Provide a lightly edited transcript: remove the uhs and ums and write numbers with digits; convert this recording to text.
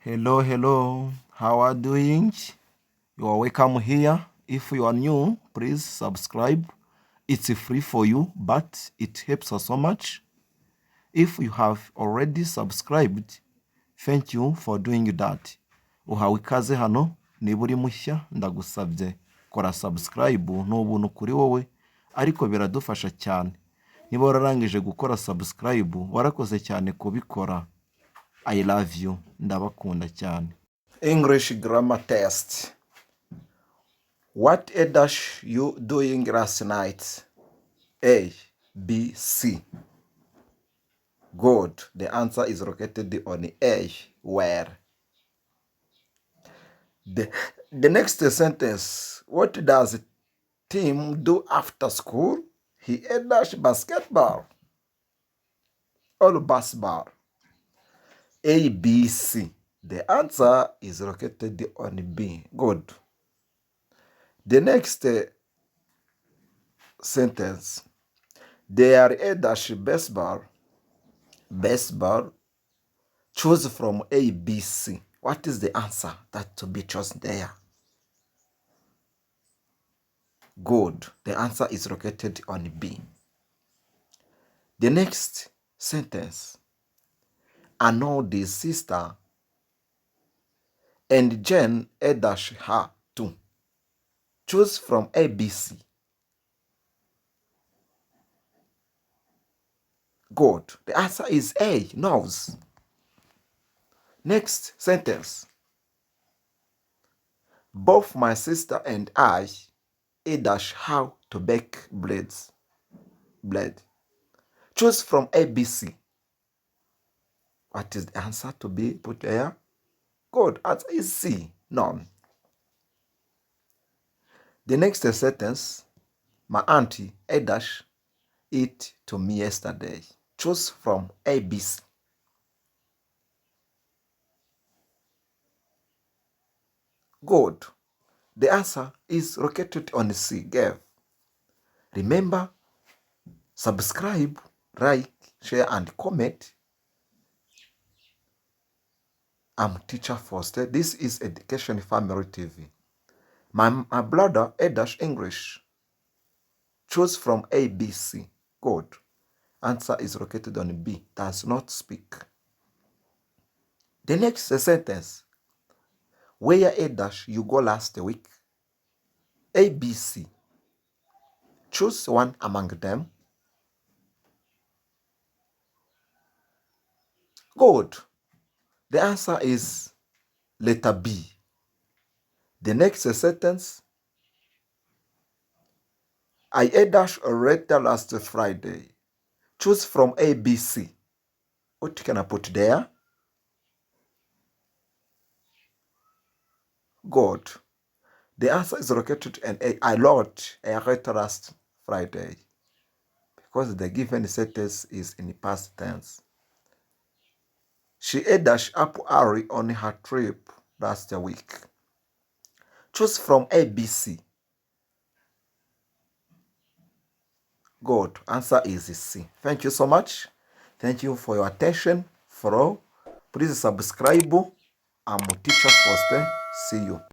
Hello, how are you doing? You are welcome here. If you are new, please subscribe. It's free for you, but it helps us so much. If you have already subscribed, thank you for doing that. Uhawe ikaze hano, niba uri mushya ndagusabye kora subscribe n'ubuntu kuri wowe, ariko biradufasha cyane. Niba wararangije gukora subscribe, warakoze cyane kubikora. I love you. Ndabakunda cyane. English grammar test. What dash you doing last night? A, B, C. Good. The answer is located on A. Where? The next sentence. What does Tim do after school? He dash basketball or basketball. A, B, C. The answer is located on B. Good. The next sentence. They are a dash baseball. Baseball. Choose from A, B, C. What is the answer that to be chosen there? Good. The answer is located on B. The next sentence. Anodi's sister and Jen a dash her too. Choose from A, B, C. Good. The answer is A, nose. Next sentence. Both my sister and I a dash how to bake bread. Choose from A, B, C. What is the answer to be put there? Good. Answer is C, none. The next sentence. My auntie a dash it to me yesterday. Choose from A, B, C. Good. The answer is located on C, gave. Remember, subscribe, like, share, and comment. I'm Teacher Foster. This is Education Family TV. My brother, English. Choose from A, B, C. Good. Answer is located on B. Does not speak. The next sentence. Where A dash you go last week? A, B, C. Choose one among them. Good. The answer is letter B. The next sentence. I a dash a letter last Friday. Choose from A, B, C. What can I put there? Good. The answer is located in A. I wrote a letter last Friday because the given sentence is in the past tense. She a dash up early on her trip last week. Choose from A, B, C. Good. Answer is C. Thank you so much. Thank you for your attention. Please subscribe. I'm Teacher Foster. See you.